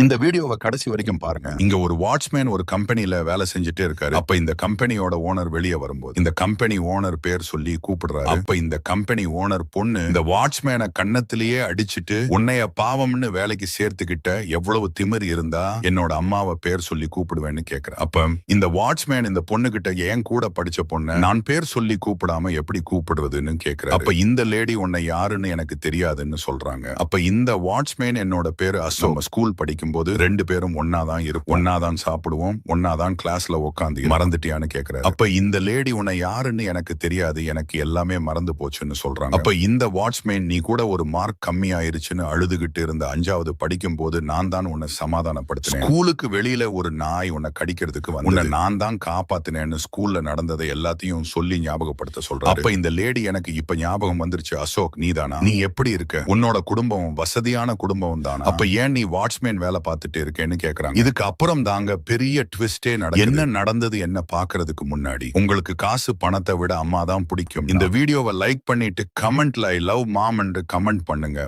இந்த வீடியோவை கடைசி வரைக்கும் பாருங்க. இங்க ஒரு வாட்ச்மேன் ஒரு கம்பெனில வேலை செஞ்சுட்டே இருக்காரு. அப்ப இந்த கம்பெனியோட ஓனர் வெளியே வரும்போது இந்த கம்பெனி ஓனர் பேர் சொல்லி கூப்பிடுறாரு. அப்ப இந்த கம்பெனி ஓனர் பொண்ணு இந்த வாட்ச்மேனை கன்னத்திலேயே அடிச்சுட்டு, உன்னைய பாவம்னு வேலைக்கு சேர்த்துக்கிட்ட எவ்வளவு திமிர் இருந்தா என்னோட அம்மாவை பேர் சொல்லி கூப்பிடுவேன்னு கேக்குற. அப்ப இந்த வாட்ச்மேன் இந்த பொண்ணு கிட்ட ஏன் கூட படிச்ச பொண்ணு நான் பேர் சொல்லி கூப்பிடாம எப்படி கூப்பிடுவதுன்னு கேக்குற. அப்ப இந்த லேடி உன்னை யாருன்னு எனக்கு தெரியாதுன்னு சொல்றாங்க. அப்ப இந்த வாட்ச்மேன் என்னோட பேரு அசோக். ஸ்கூல் படிக்கும் போது ரெண்டு பேரும் ஒன்னாதான் இருப்போம், ஒன்னாதான் சாப்பிடுவோம், ஒன்னாதான் கிளாஸ்ல உட்காந்து மறந்துட்டியான்னு கேக்குறாரு. அப்ப இந்த லேடி உன்னை யாருன்னு எனக்கு தெரியாது, எனக்கு எல்லாமே மறந்து போச்சுன்னு சொல்றாங்க. அப்ப இந்த வாட்ச்மேன் நீ கூட ஒரு மார்க் கம்மி ஆயிருச்சுன்னு அழுதுகிட்டு இருந்த 5வது படிக்கும் போது நான் தான் உன்னை சமாதானப்படுத்தினேன். ஸ்கூலுக்கு வெளியில ஒரு நாய் உன்னை கடிக்கிறதுக்கு வந்து உன்னை நான் தான் காப்பாத்தினேன்னு ஸ்கூல்ல நடந்ததை எல்லாத்தையும் சொல்லி ஞாபகப்படுத்த சொல்றாரு. அப்ப இந்த லேடி எனக்கு இப்ப ஞாபகம் வந்துருச்சு, அசோக் நீதானா, நீ எப்படி இருக்க, உன்னோட குடும்பம் வசதியான குடும்பம் தானா, அப்ப ஏன் நீ வாட்ச்மேன் வேலை பார்த்துட்டு இருக்கேன்னு கேக்குறாங்க. இதுக்கு அப்புறம் தாங்க பெரிய ட்விஸ்டே நடக்குது. என்ன நடந்தது என்ன பாக்குறதுக்கு முன்னாடி உங்களுக்கு காசு பணத்தை விட அம்மா தான் பிடிக்கும். இந்த வீடியோவை லைக் பண்ணிட்டு கமெண்ட்ல ஐ லவ் மாம் என்று கமெண்ட் பண்ணுங்க.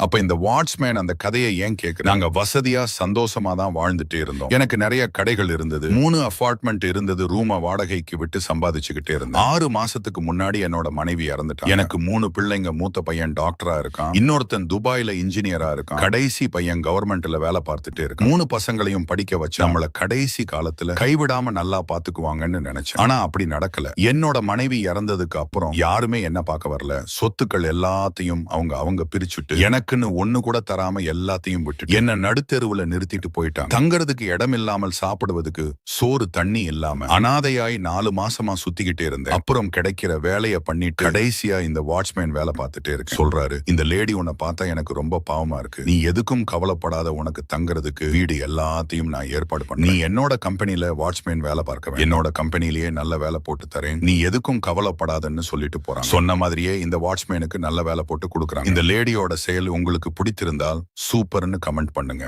அப்ப இந்த வாட்ச்மேன் அந்த கதையை ஏன் கேக்குற, நாங்க வசதியா சந்தோஷமா தான் வாழ்ந்துட்டே இருந்தோம். எனக்கு நிறைய கடைகள் இருந்தது, 3 அபார்ட்மெண்ட் இருந்தது, ரூம வாடகைக்கு விட்டு சம்பாதிச்சுக்கிட்டே இருந்தேன். 6 மாசத்துக்கு முன்னாடி என்னோட மனைவி இறந்துட்டான். எனக்கு 3 பிள்ளைங்க, மூத்த பையன் டாக்டரா இருக்கான், இன்னொருத்தன் துபாயில இன்ஜினியரா இருக்கான், கடைசி பையன் கவர்மெண்ட்ல வேலை பார்த்துட்டே இருக்கான். 3 பசங்களையும் படிக்க வச்சு நம்மள கடைசி காலத்துல கைவிடாம நல்லா பாத்துக்குவாங்கன்னு நினைச்சேன். ஆனா அப்படி நடக்கல. என்னோட மனைவி இறந்ததுக்கு அப்புறம் யாருமே என்ன பார்க்க வரல. சொத்துக்கள் எல்லாத்தையும் அவங்க பிரிச்சுட்டு எனக்குன்னு ஒண்ணு கூட தராம எல்லாத்தையும் விட்டு என்ன நடுத்தெருவுல நிறுத்திட்டு போயிட்டாங்க. தங்கறதுக்கு இடம் இல்லாமல், சாப்பிடுவதுக்கு சோறு தண்ணி இல்லாம அனாதையாய் 4 மாசமா சுத்திக்கிட்டே இருந்தேன். அப்புறம் கிடைக்கிற வேலையை பண்ணிட்டு கடைசியா இந்த வாட்ச்மேன் வேலை பார்த்துட்டே இருக்கு. சொல்றாரு, இந்த லேடி உன்னை பார்த்தா எனக்கு ரொம்ப பாவமா இருக்கு, நீ எதுக்கும் கவலைப்படாத, உனக்கு தங்கறதுக்கு வீடு எல்லாத்தையும் நான் ஏற்பாடு பண்ண, நீ என்னோட கம்பெனில வாட்ச்மேன் வேலை பார்க்க, என்னோட கம்பெனிலேயே நல்ல வேலை போட்டு தரேன், நீ எதுக்கும் கவலைப்படாதன்னு சொல்லிட்டு போறான். சொன்ன மாதிரியே இந்த வாட்ச்மேனுக்கு நல்ல வேலை போட்டு கொடுக்குறாங்க. இந்த லேடியோட செயல் உங்களுக்கு பிடித்திருந்தால் சூப்பர்னு கமெண்ட் பண்ணுங்க.